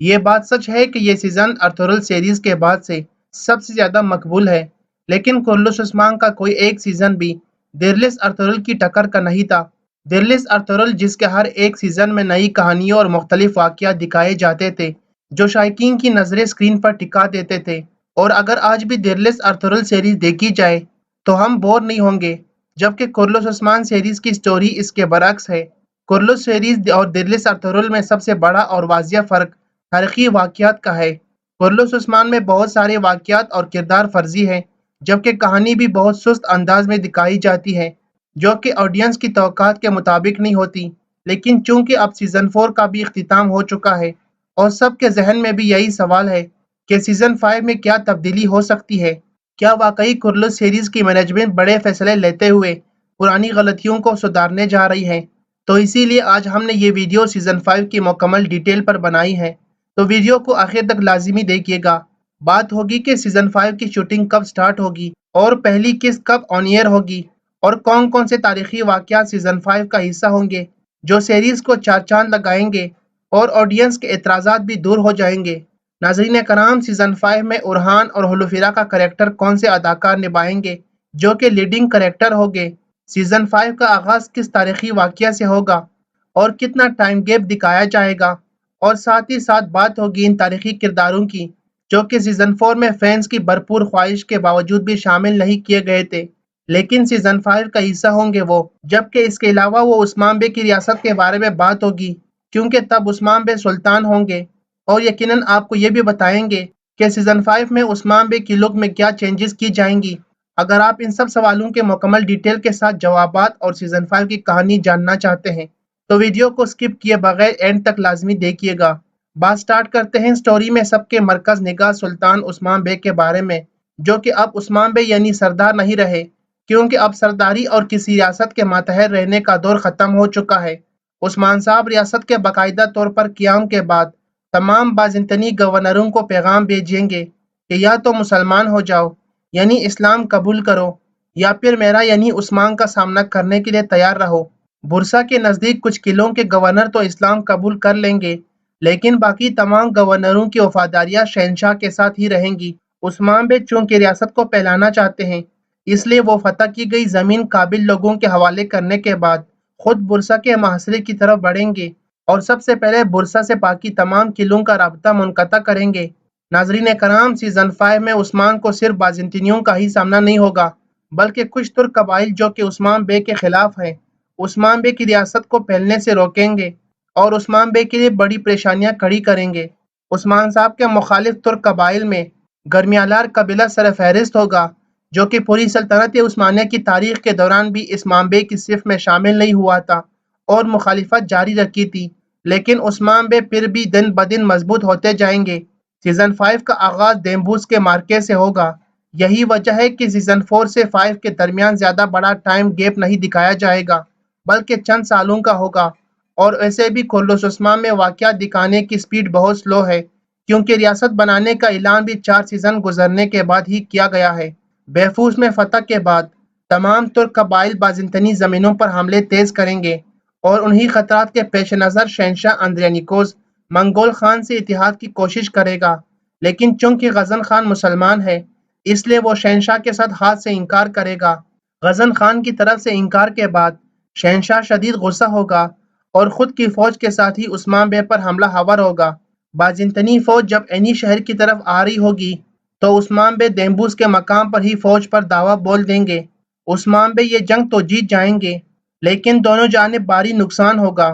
یہ بات سچ ہے کہ یہ سیزن ارطغرل سیریز کے بعد سے سب سے زیادہ مقبول ہے، لیکن کرلس عثمان کا کوئی ایک سیزن بھی دیرلس ارطغرل کی ٹکر کا نہیں تھا۔ دیرلس ارطغرل جس کے ہر ایک سیزن میں نئی کہانیوں اور مختلف واقعات دکھائے جاتے تھے جو شائقین کی نظریں اسکرین پر ٹکا دیتے تھے، اور اگر آج بھی دیرلس ارطغرل سیریز دیکھی جائے تو ہم بور نہیں ہوں گے، جبکہ کرلس عثمان سیریز کی سٹوری اس کے برعکس ہے۔ کرلس سیریز اور دیرلس ارطغرل میں سب سے بڑا اور واضح فرق تاریخی واقعات کا ہے۔ کرلس عثمان میں بہت سارے واقعات اور کردار فرضی ہیں، جبکہ کہانی بھی بہت سست انداز میں دکھائی جاتی ہے جو کہ آڈینس کی توقعات کے مطابق نہیں ہوتی۔ لیکن چونکہ اب سیزن 4 کا بھی اختتام ہو چکا ہے اور سب کے ذہن میں بھی یہی سوال ہے کہ سیزن 5 میں کیا تبدیلی ہو سکتی ہے، کیا واقعی کرلس سیریز کی مینجمنٹ بڑے فیصلے لیتے ہوئے پرانی غلطیوں کو سدھارنے جا رہی ہے؟ تو اسی لیے آج ہم نے یہ ویڈیو سیزن 5 کی مکمل ڈیٹیل پر بنائی ہے، تو ویڈیو کو آخر تک لازمی دیکھیے گا۔ بات ہوگی کہ سیزن 5 کی شوٹنگ کب سٹارٹ ہوگی اور پہلی قسط کب آن ایئر ہوگی، اور کون کون سے تاریخی واقعات سیزن 5 کا حصہ ہوں گے جو سیریز کو چار چاند لگائیں گے اور آڈینس کے اعتراضات بھی دور ہو جائیں گے۔ ناظرین کرام، سیزن 5 میں ارحان اور ہلوفیرا کا کریکٹر کون سے اداکار نبھائیں گے جو کہ لیڈنگ کریکٹر ہوگے؟ سیزن 5 کا آغاز کس تاریخی واقعہ سے ہوگا اور کتنا ٹائم گیپ دکھایا جائے گا؟ اور ساتھ ہی ساتھ بات ہوگی ان تاریخی کرداروں کی جو کہ سیزن 4 میں فینس کی بھرپور خواہش کے باوجود بھی شامل نہیں کیے گئے تھے، لیکن سیزن 5 کا حصہ ہوں گے وہ۔ جبکہ اس کے علاوہ وہ عثمان بے کی ریاست کے بارے میں بات ہوگی، کیونکہ تب عثمان بے سلطان ہوں گے، اور یقیناً آپ کو یہ بھی بتائیں گے کہ سیزن 5 میں عثمان بے کی لک میں کیا چینجز کی جائیں گی۔ اگر آپ ان سب سوالوں کے مکمل ڈیٹیل کے ساتھ جوابات اور سیزن 5 کی کہانی جاننا چاہتے ہیں تو ویڈیو کو سکپ کیے بغیر اینڈ تک لازمی دیکھیے گا۔ بات سٹارٹ کرتے ہیں سٹوری میں سب کے مرکز نگاہ سلطان عثمان بے کے بارے میں، جو کہ اب عثمان بے یعنی سردار نہیں رہے، کیونکہ اب سرداری اور کسی ریاست کے ماتحت رہنے کا دور ختم ہو چکا ہے۔ عثمان صاحب ریاست کے باقاعدہ طور پر قیام کے بعد تمام بازنطینی گورنروں کو پیغام بھیجیں گے کہ یا تو مسلمان ہو جاؤ یعنی اسلام قبول کرو، یا پھر میرا یعنی عثمان کا سامنا کرنے کے لیے تیار رہو۔ برسا کے نزدیک کچھ قلعوں کے گورنر تو اسلام قبول کر لیں گے، لیکن باقی تمام گورنروں کی وفاداریاں شہنشاہ کے ساتھ ہی رہیں گی۔ عثمان بے چونکہ ریاست کو پھیلانا چاہتے ہیں، اس لیے وہ فتح کی گئی زمین قابل لوگوں کے حوالے کرنے کے بعد خود برسا کے محاصرے کی طرف بڑھیں گے اور سب سے پہلے برسا سے باقی تمام قلعوں کا رابطہ منقطع کریں گے۔ ناظرین کرام، سیزن 5 میں عثمان کو صرف بازنطینیوں کا ہی سامنا نہیں ہوگا، بلکہ کچھ ترک قبائل جو کہ عثمان بے کے خلاف ہیں عثمان بے کی ریاست کو پھیلنے سے روکیں گے اور عثمان بے کے لیے بڑی پریشانیاں کھڑی کریں گے۔ عثمان صاحب کے مخالف ترک قبائل میں گرمیالار قبیلہ سر فہرست ہوگا، جو کہ پوری سلطنت عثمانیہ کی تاریخ کے دوران بھی عثمان بے کی صف میں شامل نہیں ہوا تھا اور مخالفت جاری رکھی تھی، لیکن عثمان بے پھر بھی دن بدن مضبوط ہوتے جائیں گے۔ سیزن 5 کا آغاز دیمبوس کے مارکے سے ہوگا، یہی وجہ ہے کہ سیزن 4 سے 5 کے درمیان زیادہ بڑا ٹائم گیپ نہیں دکھایا جائے گا، بلکہ چند سالوں کا ہوگا۔ اور ایسے بھی کرلس عثمان میں واقعات دکھانے کی سپیڈ بہت سلو ہے، کیونکہ ریاست بنانے کا اعلان بھی 4 سیزن گزرنے کے بعد ہی کیا گیا ہے۔ بیفوس میں فتح کے بعد تمام ترک قبائل بازنطینی زمینوں پر حملے تیز کریں گے اور انہی خطرات کے پیش نظر شہنشاہ اندرینیکوس منگول خان سے اتحاد کی کوشش کرے گا، لیکن چونکہ غزن خان مسلمان ہے اس لیے وہ شہنشاہ کے ساتھ ہاتھ سے انکار کرے گا۔ غزن خان کی طرف سے انکار کے بعد شہنشاہ شدید غصہ ہوگا اور خود کی فوج کے ساتھ ہی عثمان بے پر حملہ آور ہوگا۔ بازنطینی فوج جب عینی شہر کی طرف آ رہی ہوگی تو عثمان بے دیمبوس کے مقام پر ہی فوج پر دعویٰ بول دیں گے۔ عثمان بے یہ جنگ تو جیت جائیں گے، لیکن دونوں جانب بھاری نقصان ہوگا۔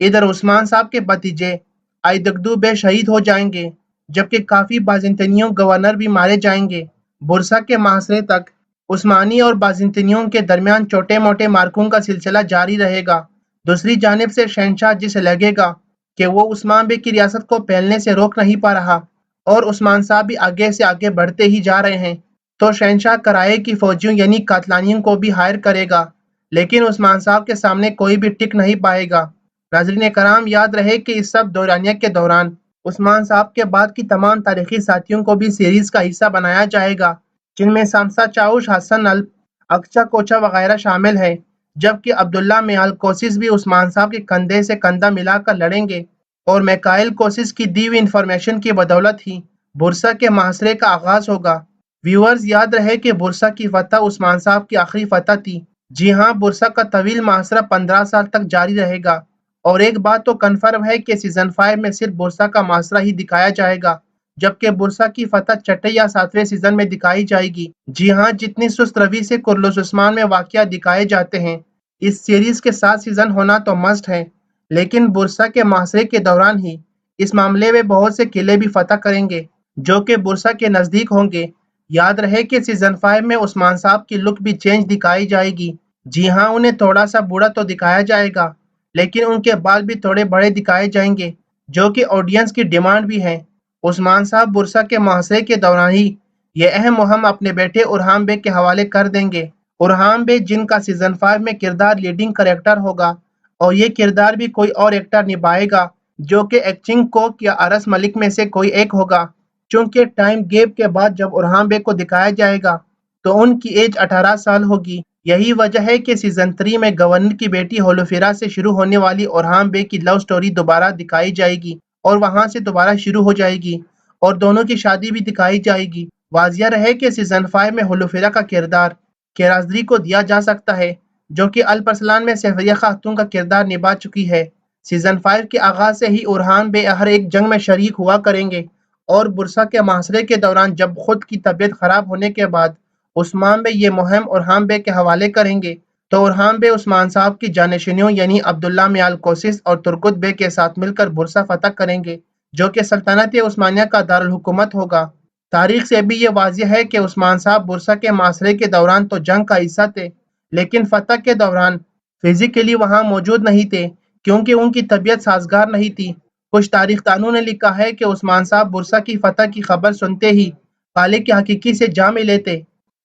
ادھر عثمان صاحب کے بھتیجے ایدگدو بے شہید ہو جائیں گے، جبکہ کافی بازنطینیوں گورنر بھی مارے جائیں گے۔ برسا کے محاصرے تک عثمانی اور بازنطینیوں کے درمیان چھوٹے موٹے مارکوں کا سلسلہ جاری رہے گا۔ دوسری جانب سے شہنشاہ جسے لگے گا کہ وہ عثمان بے کی ریاست کو پھیلنے سے روک نہیں پا رہا اور عثمان صاحب بھی آگے سے آگے بڑھتے ہی جا رہے ہیں، تو شہنشاہ کرائے کی فوجیوں یعنی قاتلانیوں کو بھی ہائر کرے گا، لیکن عثمان صاحب کے سامنے کوئی بھی ٹک نہیں پائے گا۔ ناظرین کرام، یاد رہے کہ اس سب دورانیہ کے دوران عثمان صاحب کے بعد کی تمام تاریخی ساتھیوں کو بھی سیریز کا حصہ بنایا جائے گا، جن میں سامسا چاوش، حسن الپ، اکچا کوچا وغیرہ شامل ہیں، جبکہ عبداللہ میال کوسس بھی عثمان صاحب کے کندھے سے کندھا ملا کر لڑیں گے۔ اور میکائل کوسس کی دی ہوئی انفارمیشن کی بدولت ہی برسا کے محاصرے کا آغاز ہوگا۔ ویورز یاد رہے کہ برسا کی فتح عثمان صاحب کی آخری فتح تھی۔ جی ہاں، برسا کا طویل محاصرہ 15 سال تک جاری رہے گا، اور ایک بات تو کنفرم ہے کہ سیزن 5 میں صرف برسا کا محاصرہ ہی دکھایا جائے گا، جبکہ برسا کی فتح چھٹے یا 7ویں سیزن میں دکھائی جائے گی۔ جی ہاں، جتنی سست روی سے کرلس عثمان میں واقعہ دکھائے جاتے ہیں، اس سیریز کے 7 سیزن ہونا تو مسٹ ہے، لیکن برسا کے محاصرے کے دوران ہی اس معاملے میں بہت سے قلعے بھی فتح کریں گے جو کہ برسا کے نزدیک ہوں گے۔ یاد رہے کہ سیزن 5 میں عثمان صاحب کی لک بھی چینج دکھائی جائے گی۔ جی ہاں، انہیں تھوڑا سا بوڑھا تو دکھایا جائے گا، لیکن ان کے بال بھی تھوڑے بڑے دکھائے جائیں گے، جو کہ آڈینس کی ڈیمانڈ بھی ہے۔ عثمان صاحب برسا کے محاصرے کے دوران ہی یہ اہم مہم اپنے بیٹے اورحان بیگ کے حوالے کر دیں گے۔ اورحان بیگ جن کا سیزن 5 میں کردار لیڈنگ کریکٹر ہوگا، اور یہ کردار بھی کوئی اور ایکٹر نبھائے گا جو کہ ایکچنگ کوک یا ارس ملک میں سے کوئی ایک ہوگا، چونکہ ٹائم گیپ کے بعد جب اورحان بیگ کو دکھایا جائے گا تو ان کی ایج 18 سال ہوگی۔ یہی وجہ ہے کہ سیزن 3 میں گورنر کی بیٹی ہولوفیرا سے شروع ہونے والی اورحان بیگ کی لو سٹوری دوبارہ دکھائی جائے گی اور وہاں سے دوبارہ شروع ہو جائے گی، اور دونوں کی شادی بھی دکھائی جائے گی۔ واضح رہے کہ سیزن 5 میں ہولوفیرا کا کردار کیرازدری کو دیا جا سکتا ہے، جو کہ الپرسلان میں سیفریہ خاتون کا کردار نبھا چکی ہے۔ سیزن 5 کے آغاز سے ہی اورحان بیگ ہر ایک جنگ میں شریک ہوا کریں گے، اور برسا کے محاصرے کے دوران جب خود کی طبیعت خراب ہونے کے بعد عثمان بیگ یہ مہم اورحان بیگ کے حوالے کریں گے، تو اورحان بیگ عثمان صاحب کی جانشینوں یعنی عبداللہ میال کوسس اور ترکت بیگ کے ساتھ مل کر برسا فتح کریں گے، جو کہ سلطنت عثمانیہ کا دارالحکومت ہوگا۔ تاریخ سے بھی یہ واضح ہے کہ عثمان صاحب برسا کے محاصرے کے دوران تو جنگ کا حصہ تھے، لیکن فتح کے دوران فزیکلی وہاں موجود نہیں تھے کیونکہ ان کی طبیعت سازگار نہیں تھی۔ کچھ تاریخ دانوں نے لکھا ہے کہ عثمان صاحب برسا کی فتح کی خبر سنتے ہی قلعے کی حقیقی سے جا ملے تھے،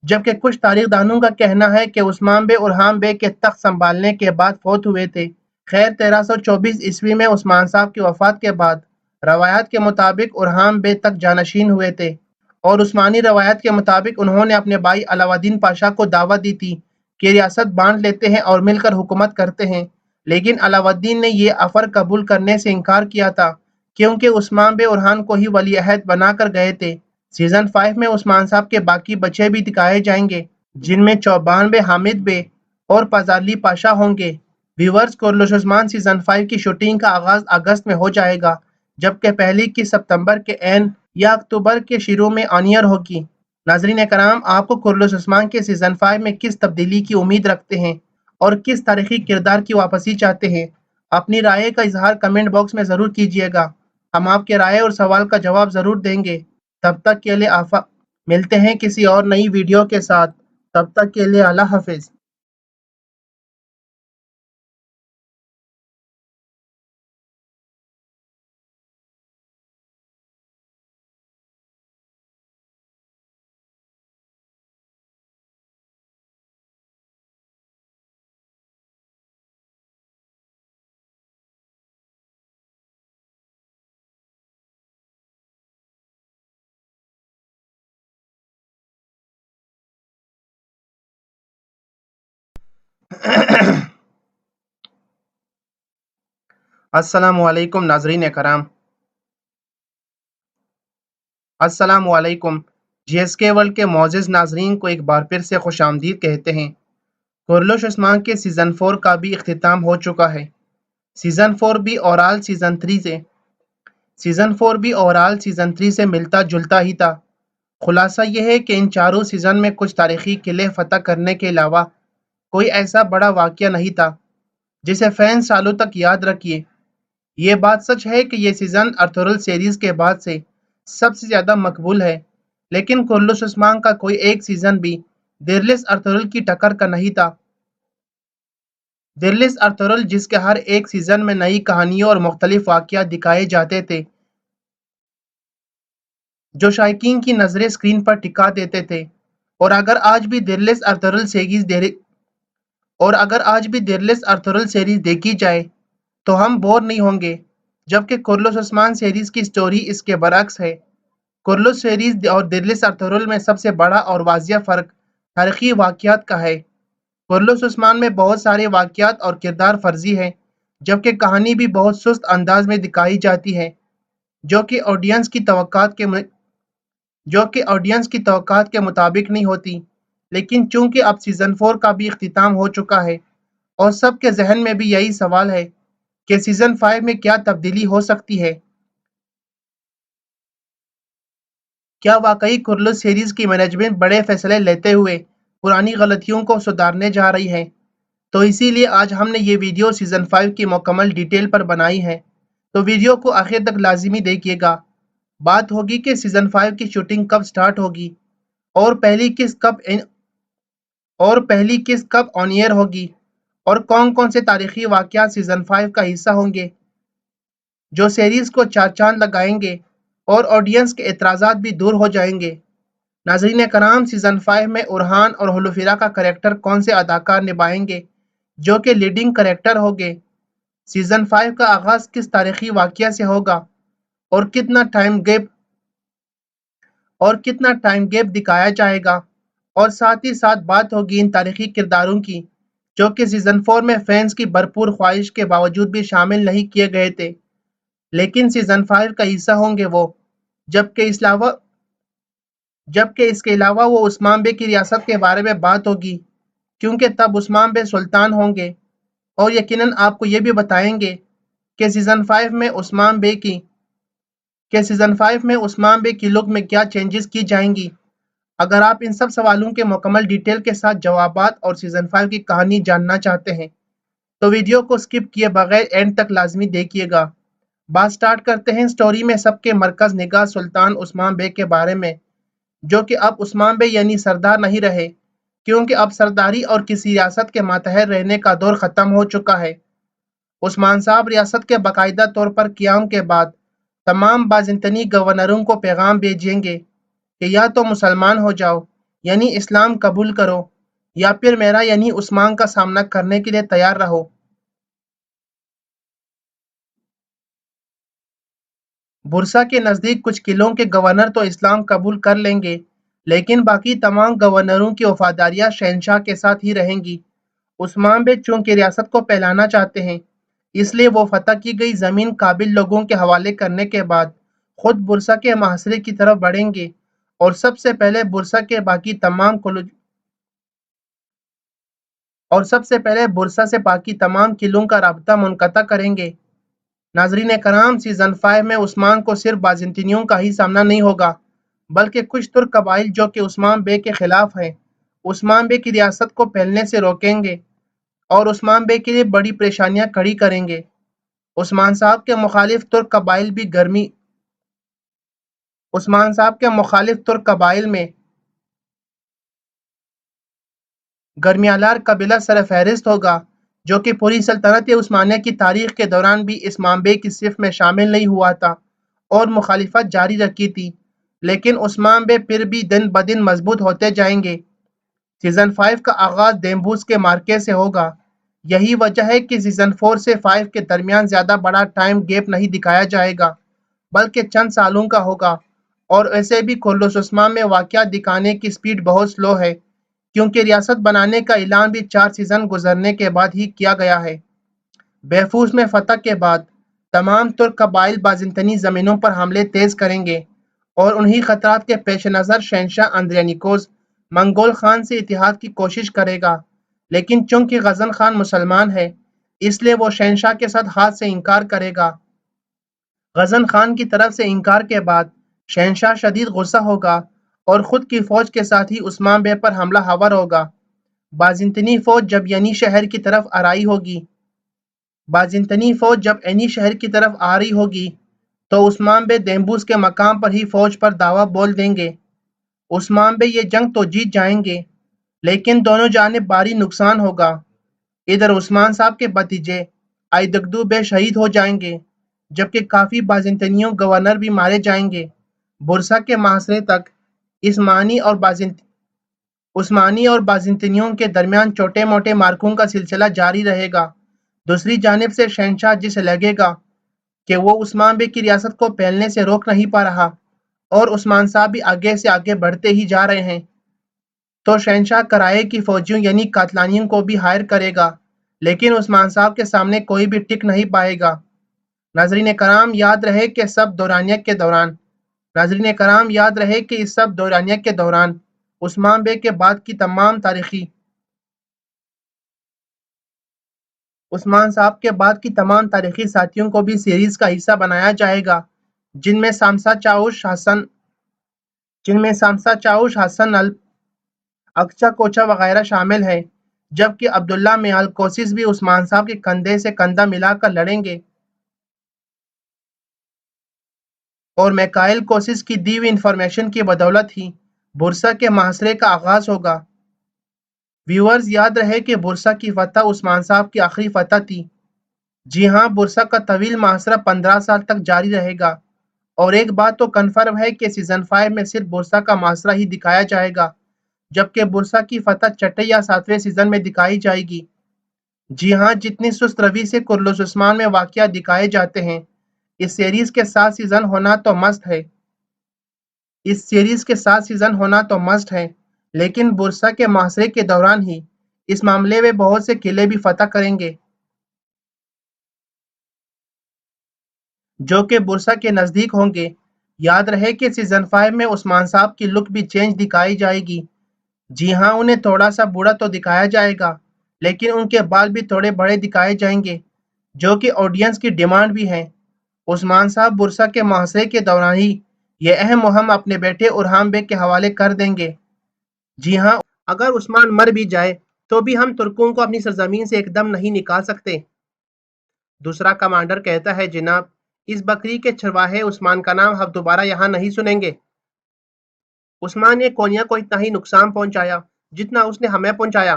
جبکہ کچھ تاریخ دانوں کا کہنا ہے کہ عثمان بیگ اورحان بیگ کے تخت سنبھالنے کے بعد فوت ہوئے تھے۔ خیر 1324 عیسوی میں عثمان صاحب کی وفات کے بعد روایات کے مطابق اورحان بیگ تک جانشین ہوئے تھے، اور عثمانی روایات کے مطابق انہوں نے اپنے بھائی علاؤ الدین پاشا کو دعوت دی تھی کہ ریاست بانٹ لیتے ہیں اور مل کر حکومت کرتے ہیں، لیکن علاؤ الدین نے یہ آفر قبول کرنے سے انکار کیا تھا کیونکہ عثمان بیگ اورحان کو ہی ولی عہد بنا کر گئے تھے۔ سیزن 5 میں عثمان صاحب کے باقی بچے بھی دکھائے جائیں گے، جن میں چوبان بیگ، حامد بیگ اور پازارلی پاشا ہوں گے۔ ویورز، کرلس عثمان سیزن 5 کی شوٹنگ کا آغاز اگست میں ہو جائے گا، جبکہ پہلی کی ستمبر کے اینڈ یا اکتوبر کے شروع میں آن ایئر ہوگی۔ ناظرین کرام، آپ کو کرلس عثمان کے سیزن 5 میں کس تبدیلی کی امید رکھتے ہیں اور کس تاریخی کردار کی واپسی چاہتے ہیں؟ اپنی رائے کا اظہار کمنٹ باکس میں ضرور کیجیے گا، ہم آپ کے رائے اور سوال کا جواب ضرور دیں گے۔ تب تک کے لیے ملتے ہیں کسی اور نئی ویڈیو کے ساتھ، تب تک کے لیے اللہ حافظ۔ السلام علیکم ناظرین کرام، السلام علیکم۔ جی ایس کے ورلڈ کے معزز ناظرین کو ایک بار پھر سے خوش آمدید کہتے ہیں۔ کرلس عثمان کے سیزن 4 کا بھی اختتام ہو چکا ہے۔ سیزن 4 بھی اوورال سیزن 3 سے ملتا جلتا ہی تھا۔ خلاصہ یہ ہے کہ ان چاروں سیزن میں کچھ تاریخی قلعے فتح کرنے کے علاوہ کوئی ایسا بڑا واقعہ نہیں تھا جسے فین سالوں تک یاد رکھیے۔ یہ بات سچ ہے کہ یہ سیزن ارطغرل سیریز کے بعد سے سب سے زیادہ مقبول ہے، لیکن کرلس عثمان کا کوئی ایک سیزن بھی دیرلس ارطغرل کی ٹکر کا نہیں تھا۔ دیرلس ارطغرل جس کے ہر ایک سیزن میں نئی کہانیوں اور مختلف واقعات دکھائے جاتے تھے جو شائقین کی نظریں اسکرین پر ٹکا دیتے تھے، اور اگر آج بھی دیرلس ارطغرل سیریز دیکھی جائے تو ہم بور نہیں ہوں گے، جبکہ کرلس عثمان سیریز کی سٹوری اس کے برعکس ہے۔ کرلس سیریز اور دیرلس ارطغرل میں سب سے بڑا اور واضح فرق تاریخی واقعات کا ہے۔ کرلس عثمان میں بہت سارے واقعات اور کردار فرضی ہیں جبکہ کہانی بھی بہت سست انداز میں دکھائی جاتی ہے جو کہ آڈینس کی توقعات کے مطابق نہیں ہوتی۔ لیکن چونکہ اب سیزن 4 کا بھی اختتام ہو چکا ہے اور سب کے ذہن میں بھی یہی سوال ہے کہ سیزن 5 میں کیا تبدیلی ہو سکتی ہے، کیا واقعی کرلس سیریز کی مینجمنٹ بڑے فیصلے لیتے ہوئے پرانی غلطیوں کو سدھارنے جا رہی ہے؟ تو اسی لیے آج ہم نے یہ ویڈیو سیزن 5 کی مکمل ڈیٹیل پر بنائی ہے، تو ویڈیو کو آخر تک لازمی دیکھیے گا۔ بات ہوگی کہ سیزن 5 کی شوٹنگ کب سٹارٹ ہوگی اور پہلی قسط کب آن ایئر ہوگی اور کون کون سے تاریخی واقعات سیزن 5 کا حصہ ہوں گے جو سیریز کو چار چاند لگائیں گے اور آڈینس کے اعتراضات بھی دور ہو جائیں گے۔ ناظرین کرام، سیزن 5 میں ارحان اور ہلوفیرا کا کریکٹر کون سے اداکار نبھائیں گے جو کہ لیڈنگ کریکٹر ہوگے؟ سیزن 5 کا آغاز کس تاریخی واقعہ سے ہوگا اور کتنا ٹائم گیپ دکھایا جائے گا؟ اور ساتھ ہی ساتھ بات ہوگی ان تاریخی کرداروں کی جو کہ سیزن 4 میں فینس کی بھرپور خواہش کے باوجود بھی شامل نہیں کیے گئے تھے لیکن سیزن 5 کا حصہ ہوں گے وہ، جبکہ اس کے علاوہ وہ عثمان بے کی ریاست کے بارے میں بات ہوگی کیونکہ تب عثمان بے سلطان ہوں گے، اور یقیناً آپ کو یہ بھی بتائیں گے کہ سیزن 5 میں عثمان بے کی لک میں کیا چینجز کی جائیں گی۔ اگر آپ ان سب سوالوں کے مکمل ڈیٹیل کے ساتھ جوابات اور سیزن 5 کی کہانی جاننا چاہتے ہیں تو ویڈیو کو سکپ کیے بغیر اینڈ تک لازمی دیکھیے گا۔ بات سٹارٹ کرتے ہیں سٹوری میں سب کے مرکز نگاہ سلطان عثمان بے کے بارے میں، جو کہ اب عثمان بے یعنی سردار نہیں رہے کیونکہ اب سرداری اور کسی ریاست کے ماتحت رہنے کا دور ختم ہو چکا ہے۔ عثمان صاحب ریاست کے باقاعدہ طور پر قیام کے بعد تمام بازنطینی گورنروں کو پیغام بھیجیں گے کہ یا تو مسلمان ہو جاؤ یعنی اسلام قبول کرو، یا پھر میرا یعنی عثمان کا سامنا کرنے کے لیے تیار رہو۔ برسا کے نزدیک کچھ قلعوں کے گورنر تو اسلام قبول کر لیں گے لیکن باقی تمام گورنروں کی وفاداریاں شہنشاہ کے ساتھ ہی رہیں گی۔ عثمان بے چونکہ ریاست کو پھیلانا چاہتے ہیں اس لیے وہ فتح کی گئی زمین قابل لوگوں کے حوالے کرنے کے بعد خود برسا کے محاصرے کی طرف بڑھیں گے اور سب سے پہلے برسا سے باقی تمام قلعوں کا رابطہ منقطع کریں گے۔ ناظرین کرام، سیزن 5 میں عثمان کو صرف بازنطینیوں کا ہی سامنا نہیں ہوگا بلکہ کچھ ترک قبائل جو کہ عثمان بے کے خلاف ہیں عثمان بے کی ریاست کو پھیلنے سے روکیں گے اور عثمان بے کے لیے بڑی پریشانیاں کھڑی کریں گے۔ عثمان صاحب کے مخالف ترک قبائل میں گرمیالار قبیلہ سر فہرست ہوگا جو کہ پوری سلطنت عثمانیہ کی تاریخ کے دوران بھی عثمان بے کی صف میں شامل نہیں ہوا تھا اور مخالفت جاری رکھی تھی، لیکن عثمان بے پھر بھی دن بدن مضبوط ہوتے جائیں گے۔ سیزن 5 کا آغاز دیمبوس کے مارکے سے ہوگا، یہی وجہ ہے کہ سیزن 4 سے 5 کے درمیان زیادہ بڑا ٹائم گیپ نہیں دکھایا جائے گا بلکہ چند سالوں کا ہوگا، اور ویسے بھی کرلس عثمان میں واقعہ دکھانے کی سپیڈ بہت سلو ہے کیونکہ ریاست بنانے کا اعلان بھی 4 سیزن گزرنے کے بعد ہی کیا گیا ہے۔ بیفوس میں فتح کے بعد تمام ترک قبائل بازنطینی زمینوں پر حملے تیز کریں گے اور انہی خطرات کے پیش نظر شہنشاہ اندرینیکوس منگول خان سے اتحاد کی کوشش کرے گا، لیکن چونکہ غزن خان مسلمان ہے اس لیے وہ شہنشاہ کے ساتھ ہاتھ سے انکار کرے گا۔ غزن خان کی طرف سے انکار کے بعد شہنشاہ شدید غصہ ہوگا اور خود کی فوج کے ساتھ ہی عثمان بے پر حملہ آور ہوگا۔ بازنطینی فوج جب ینی شہر کی طرف آ رہی ہوگی تو عثمان بے دیمبوس کے مقام پر ہی فوج پر دعویٰ بول دیں گے۔ عثمان بے یہ جنگ تو جیت جائیں گے لیکن دونوں جانب بھاری نقصان ہوگا۔ ادھر عثمان صاحب کے بھتیجے آئیدگدو بے شہید ہو جائیں گے جبکہ کافی بازنطینیوں گورنر بھی مارے جائیں گے۔ برسا کے محاصرے تک عثمانی اور بازنطینیوں کے درمیان چھوٹے موٹے مارکوں کا سلسلہ جاری رہے گا۔ دوسری جانب سے شہنشاہ جسے لگے گا کہ وہ عثمان بے کی ریاست کو پھیلنے سے روک نہیں پا رہا اور عثمان صاحب بھی آگے سے آگے بڑھتے ہی جا رہے ہیں تو شہنشاہ کرائے کی فوجیوں یعنی قاتلانیوں کو بھی ہائر کرے گا لیکن عثمان صاحب کے سامنے کوئی بھی ٹک نہیں پائے گا۔ ناظرین کرام یاد رہے کہ سب دورانیت کے دوران ناظرین کرام یاد رہے کہ اس سب دورانیت کے دوران عثمان بے کے بعد کی تمام تاریخی عثمان صاحب کے بعد کی تمام تاریخی ساتھیوں کو بھی سیریز کا حصہ بنایا جائے گا، جن میں سامسا چاؤش حسن الپ اکچا کوچا وغیرہ شامل ہیں، جبکہ عبداللہ میال کوسس بھی عثمان صاحب کے کندھے سے کندھا ملا کر لڑیں گے اور میکائل کوسس کی دی ہوئی انفارمیشن کی بدولت ہی بورسا کے محاصرے کا آغاز ہوگا۔ ویورز یاد رہے کہ بورسا کی فتح عثمان صاحب کی آخری فتح تھی۔ جی ہاں، بورسا کا طویل محاصرہ 15 سال تک جاری رہے گا، اور ایک بات تو کنفرم ہے کہ سیزن 5 میں صرف بورسا کا محاصرہ ہی دکھایا جائے گا، جبکہ بورسا کی فتح چھٹے یا 7ویں سیزن میں دکھائی جائے گی۔ جی ہاں، جتنی سست روی سے کرلس عثمان میں واقعات دکھائے جاتے ہیں، اس سیریز کے 7 سیزن ہونا تو مست ہے، لیکن بورسا کے محاصرے کے دوران ہی اس معاملے میں بہت سے قلعے بھی فتح کریں گے، جو کہ بورسا کے نزدیک ہوں گے۔ یاد رہے کہ سیزن 5 میں عثمان صاحب کی لک بھی چینج دکھائی جائے گی۔ جی ہاں، انہیں تھوڑا سا بوڑھا تو دکھایا جائے گا، لیکن ان کے بال بھی تھوڑے بڑے دکھائے جائیں گے، جو کہ آڈینس کی ڈیمانڈ بھی ہے۔ عثمان صاحب بورسا کے محاصرے کے دوران ہی یہ اہم مہم اپنے بیٹے اورہان بیگ کے حوالے کر دیں گے۔ جی ہاں، اگر عثمان مر بھی جائے تو بھی ہم ترکوں کو اپنی سرزمین سے ایک دم نہیں نکال سکتے۔ دوسرا کمانڈر کہتا ہے، جناب، اس بکری کے چرواہے عثمان کا نام ہم دوبارہ یہاں نہیں سنیں گے۔ عثمان نے کونیا کو اتنا ہی نقصان پہنچایا جتنا اس نے ہمیں پہنچایا۔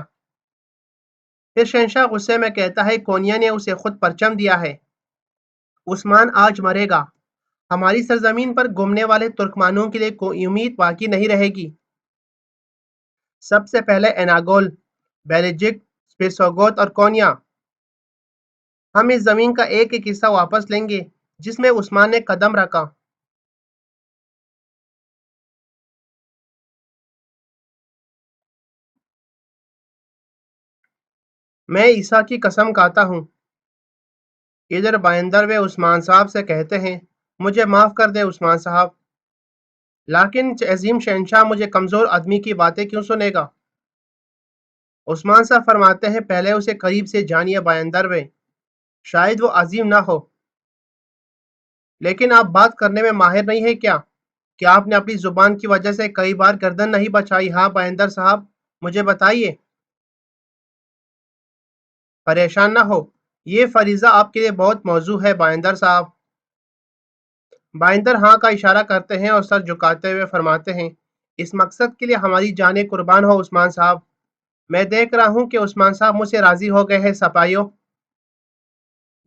پھر شہنشاہ غصے میں کہتا ہے، کونیا نے اسے خود پرچم دیا ہے۔ عثمان آج مرے گا، ہماری سرزمین پر گھومنے والے ترکمانوں کے لیے کوئی امید باقی نہیں رہے گی۔ سب سے پہلے ایناگول، بیلجک، سپیسوگوت اور کونیا۔ ہم اس زمین کا ایک ایک حصہ واپس لیں گے جس میں عثمان نے قدم رکھا۔ میں عیسیٰ کی قسم کھاتا ہوں۔ ادھر بائندر و عثمان صاحب سے کہتے ہیں، مجھے معاف کر دے عثمان صاحب، لیکن عظیم شہنشاہ مجھے کمزور آدمی کی باتیں کیوں سنے گا؟ عثمان صاحب فرماتے ہیں، پہلے اسے قریب سے جانیے بائندر و، شاید وہ عظیم نہ ہو، لیکن آپ بات کرنے میں ماہر نہیں ہے کیا؟ کیا آپ نے اپنی زبان کی وجہ سے کئی بار گردن نہیں بچائی؟ ہاں بائندر صاحب، مجھے بتائیے۔ پریشان نہ ہو، یہ فریضہ آپ کے لیے بہت موزوں ہے بائندر صاحب۔ بائندر ہاں کا اشارہ کرتے ہیں اور سر جھکاتے ہوئے فرماتے ہیں، اس مقصد کے لیے ہماری جانیں قربان ہو عثمان صاحب۔ میں دیکھ رہا ہوں کہ عثمان صاحب مجھ سے راضی ہو گئے ہیں سپاہیوں،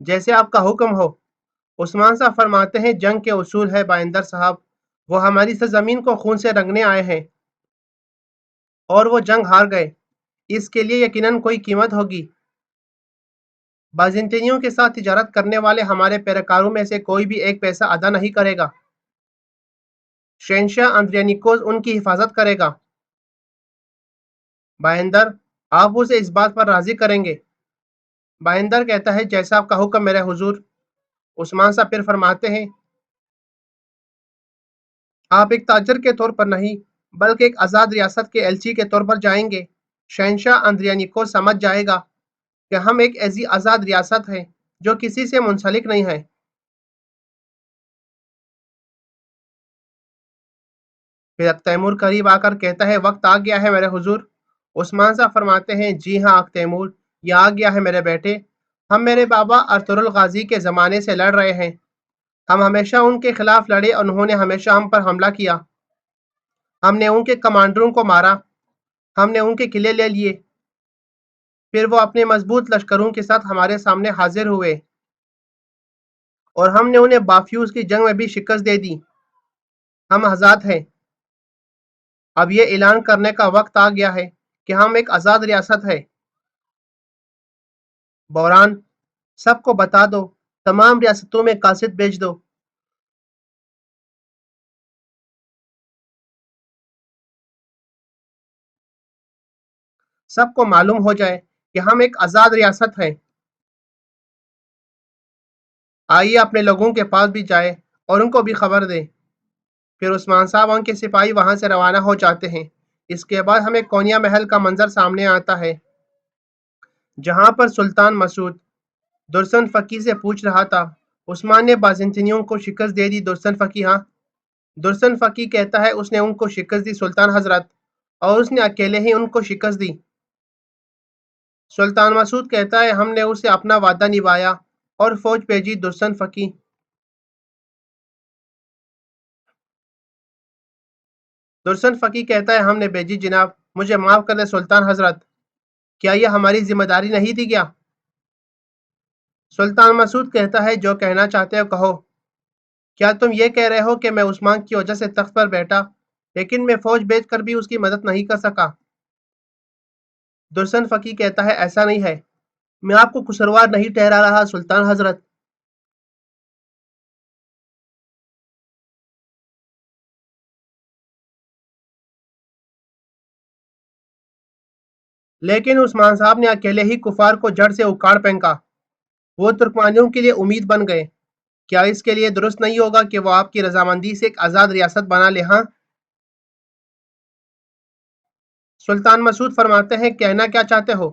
جیسے آپ کا حکم ہو۔ عثمان صاحب فرماتے ہیں، جنگ کے اصول ہے بائندر صاحب، وہ ہماری سرزمین کو خون سے رنگنے آئے ہیں اور وہ جنگ ہار گئے، اس کے لیے یقیناً کوئی قیمت ہوگی۔ بازنطینیوں کے ساتھ تجارت کرنے والے ہمارے پیروکاروں میں سے کوئی بھی ایک پیسہ ادا نہیں کرے گا۔ شہنشاہ اندرینیکوز ان کی حفاظت کرے گا۔ بائندر، آپ اسے اس بات پر راضی کریں گے؟ بائندر کہتا ہے، جیسا آپ کا حکم میرے حضور۔ عثمان صاحب پھر فرماتے ہیں، آپ ایک تاجر کے طور پر نہیں بلکہ ایک آزاد ریاست کے ایلچی کے طور پر جائیں گے۔ شہنشاہ اندرینیکوز سمجھ جائے گا کہ ہم ایک ایسی آزاد ریاست ہیں جو کسی سے منسلک نہیں ہے۔ پھر تیمور قریب آ کر کہتا ہے، وقت آ گیا ہے میرے حضور۔ عثمان صاحب فرماتے ہیں، جی ہاں تیمور، یہ آ گیا ہے میرے بیٹے۔ ہم میرے بابا ارطغرل غازی کے زمانے سے لڑ رہے ہیں، ہم ہمیشہ ان کے خلاف لڑے اور انہوں نے ہمیشہ ہم پر حملہ کیا، ہم نے ان کے کمانڈروں کو مارا، ہم نے ان کے قلعے لے لیے، پھر وہ اپنے مضبوط لشکروں کے ساتھ ہمارے سامنے حاضر ہوئے اور ہم نے انہیں بافیوز کی جنگ میں بھی شکست دے دی۔ ہم آزاد ہیں۔ اب یہ اعلان کرنے کا وقت آ گیا ہے کہ ہم ایک آزاد ریاست ہے۔ بوران، سب کو بتا دو، تمام ریاستوں میں قاصد بھیج دو۔ سب کو معلوم ہو جائے کہ ہم ایک آزاد ریاست ہیں۔ آئیے اپنے لوگوں کے پاس بھی جائے اور ان کو بھی خبر دیں۔ پھر عثمان صاحب ان کے سپاہی وہاں سے روانہ ہو جاتے ہیں۔ اس کے بعد ہمیں کونیا محل کا منظر سامنے آتا ہے، جہاں پر سلطان مسعود درسن فقی سے پوچھ رہا تھا، عثمان نے بازنطینیوں کو شکست دے دی درسن فقی؟ ہاں۔ درسن فقی کہتا ہے اس نے ان کو شکست دی سلطان حضرت، اور اس نے اکیلے ہی ان کو شکست دی۔ سلطان مسعود کہتا ہے ہم نے اسے اپنا وعدہ نبھایا اور فوج بھیجی۔ درسن فقی کہتا ہے ہم نے بھیجی جناب، مجھے معاف کر دیں سلطان حضرت، کیا یہ ہماری ذمہ داری نہیں تھی کیا؟ سلطان مسعود کہتا ہے جو کہنا چاہتے ہو کہو۔ کیا تم یہ کہہ رہے ہو کہ میں عثمان کی وجہ سے تخت پر بیٹھا لیکن میں فوج بھیج کر بھی اس کی مدد نہیں کر سکا؟ درسن فقی کہتا ہے ایسا نہیں ہے، میں آپ کو قصوروار نہیں ٹھہرا رہا سلطان حضرت۔ لیکن عثمان صاحب نے اکیلے ہی کفار کو جڑ سے اکاڑ پھینکا، وہ ترکمانیوں کے لیے امید بن گئے۔ کیا اس کے لیے درست نہیں ہوگا کہ وہ آپ کی رضامندی سے ایک آزاد ریاست بنا لے؟ ہاں۔ سلطان مسعود فرماتے ہیں کہنا کیا چاہتے ہو؟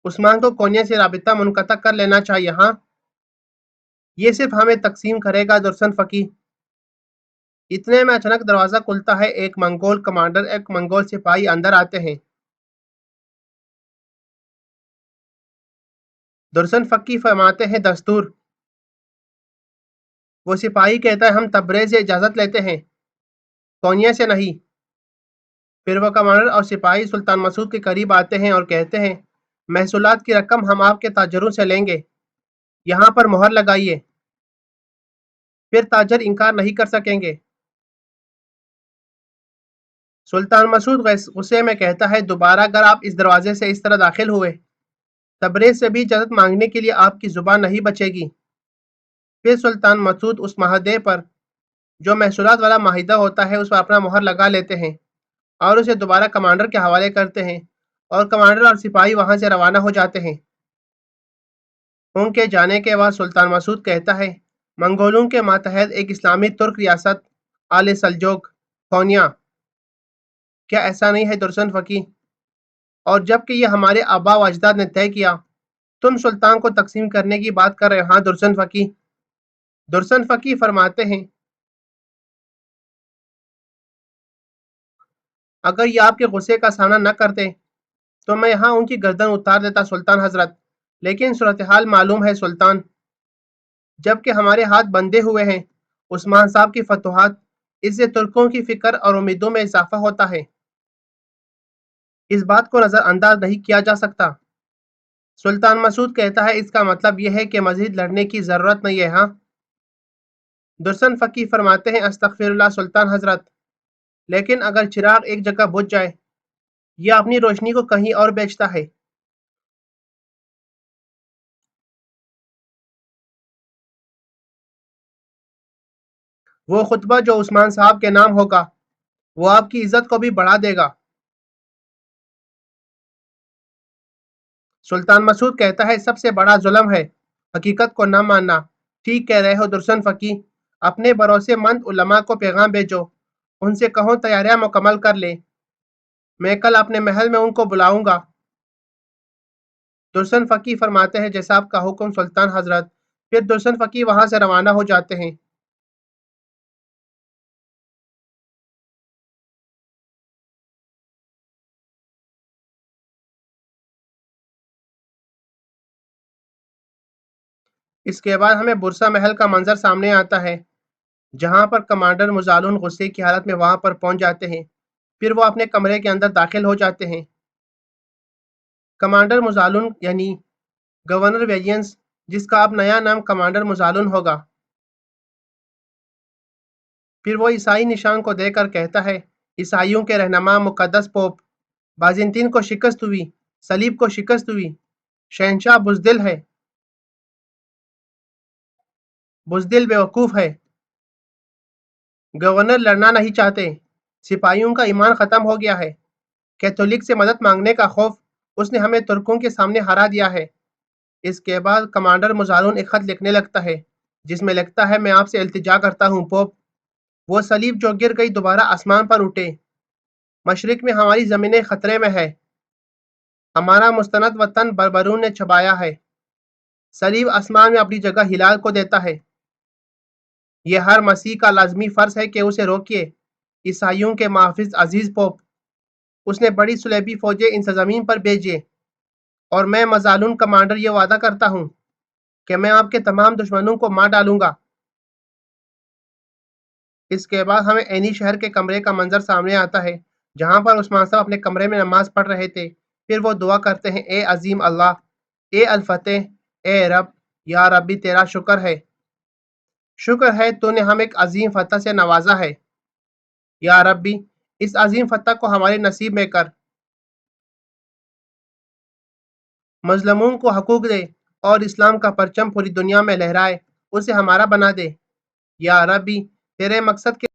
عثمان کو کونیا سے رابطہ منقطع کر لینا چاہیے؟ ہاں۔ یہ صرف ہمیں تقسیم کرے گا درسن فقی۔ اتنے میں اچانک دروازہ کھلتا ہے، ایک منگول کمانڈر ایک منگول سپاہی اندر آتے ہیں۔ درسن فقی فرماتے ہیں دستور۔ وہ سپاہی کہتا ہے ہم تبریز سے اجازت لیتے ہیں، کونیا سے نہیں۔ پھر وہ کمانڈر اور سپاہی سلطان مسعود کے قریب آتے ہیں اور کہتے ہیں محصولات کی رقم ہم آپ کے تاجروں سے لیں گے، یہاں پر مہر لگائیے۔ پھر تاجر انکار نہیں کر سکیں گے۔ سلطان مسعود غصے میں کہتا ہے دوبارہ اگر آپ اس دروازے سے اس طرح داخل ہوئے، تبریز سے بھی اجازت مانگنے کے لیے آپ کی زبان نہیں بچے گی۔ پھر سلطان مسعود اس معاہدے پر جو محصولات والا معاہدہ ہوتا ہے اس پر اپنا مہر لگا لیتے ہیں اور اسے دوبارہ کمانڈر کے حوالے کرتے ہیں، اور کمانڈر اور سپاہی وہاں سے روانہ ہو جاتے ہیں۔ ان کے جانے کے بعد سلطان مسعود کہتا ہے منگولوں کے ماتحت ایک اسلامی ترک ریاست آل سلجوق کونیا، کیا ایسا نہیں ہے درسن فقی؟ اور جب کہ یہ ہمارے آبا و اجداد نے طے کیا، تم سلطان کو تقسیم کرنے کی بات کر رہے ہو؟ ہاں درسن فقی۔ درسن فقی فرماتے ہیں اگر یہ آپ کے غصے کا سامنا نہ کرتے تو میں یہاں ان کی گردن اتار دیتا سلطان حضرت، لیکن صورتحال معلوم ہے سلطان، جب کہ ہمارے ہاتھ بندھے ہوئے ہیں عثمان صاحب کی فتوحات، اس سے ترکوں کی فکر اور امیدوں میں اضافہ ہوتا ہے، اس بات کو نظر انداز نہیں کیا جا سکتا۔ سلطان مسعود کہتا ہے اس کا مطلب یہ ہے کہ مزید لڑنے کی ضرورت نہیں ہے؟ ہاں۔ درسن فقی فرماتے ہیں استغفر اللہ سلطان حضرت، لیکن اگر چراغ ایک جگہ بجھ جائے یا اپنی روشنی کو کہیں اور بیچتا ہے، وہ خطبہ جو عثمان صاحب کے نام ہوگا وہ آپ کی عزت کو بھی بڑھا دے گا۔ سلطان مسعود کہتا ہے سب سے بڑا ظلم ہے حقیقت کو نہ ماننا۔ ٹھیک کہہ رہے ہو درسن فقی، اپنے بھروسے مند علماء کو پیغام بھیجو، ان سے کہو تیاریاں مکمل کر لیں، میں کل اپنے محل میں ان کو بلاؤں گا۔ درسن فقی فرماتے ہیں جیسا آپ کا حکم سلطان حضرت۔ پھر درسن فقی وہاں سے روانہ ہو جاتے ہیں۔ اس کے بعد ہمیں برسا محل کا منظر سامنے آتا ہے، جہاں پر کمانڈر مزالون غصے کی حالت میں وہاں پر پہنچ جاتے ہیں۔ پھر وہ اپنے کمرے کے اندر داخل ہو جاتے ہیں۔ کمانڈر مزالون یعنی گورنر ویلینز، جس کا اب نیا نام کمانڈر مزالون ہوگا، پھر وہ عیسائی نشان کو دے کر کہتا ہے عیسائیوں کے رہنما مقدس پوپ، بازنطین کو شکست ہوئی، صلیب کو شکست ہوئی، شہنشاہ بزدل ہے، بزدل بیوقوف ہے، گورنر لڑنا نہیں چاہتے، سپاہیوں کا ایمان ختم ہو گیا ہے، کیتھولک سے مدد مانگنے کا خوف اس نے ہمیں ترکوں کے سامنے ہرا دیا ہے۔ اس کے بعد کمانڈر مزالون ایک خط لکھنے لگتا ہے جس میں لکھتا ہے، میں آپ سے التجا کرتا ہوں پوپ، وہ صلیب جو گر گئی دوبارہ آسمان پر اٹھے۔ مشرق میں ہماری زمینیں خطرے میں ہے، ہمارا مستند وطن بربروں نے چھپایا ہے۔ صلیب آسمان میں اپنی جگہ ہلال کو دیتا ہے۔ یہ ہر مسیح کا لازمی فرض ہے کہ اسے روکیے۔ عیسائیوں کے محافظ عزیز پوپ، اس نے بڑی صلیبی فوجیں ان سرزمین پر بھیجے، اور میں مزالون کمانڈر یہ وعدہ کرتا ہوں کہ میں آپ کے تمام دشمنوں کو مار ڈالوں گا۔ اس کے بعد ہمیں عینی شہر کے کمرے کا منظر سامنے آتا ہے جہاں پر عثمان صاحب اپنے کمرے میں نماز پڑھ رہے تھے۔ پھر وہ دعا کرتے ہیں، اے عظیم اللہ، اے الفتح، اے رب، یا ربی تیرا شکر ہے، شکر ہے تو نے ہم ایک عظیم فتح سے نوازا ہے۔ یا ربی اس عظیم فتح کو ہمارے نصیب میں کر، مظلوموں کو حقوق دے اور اسلام کا پرچم پوری دنیا میں لہرائے، اسے ہمارا بنا دے۔ یا ربی تیرے مقصد کے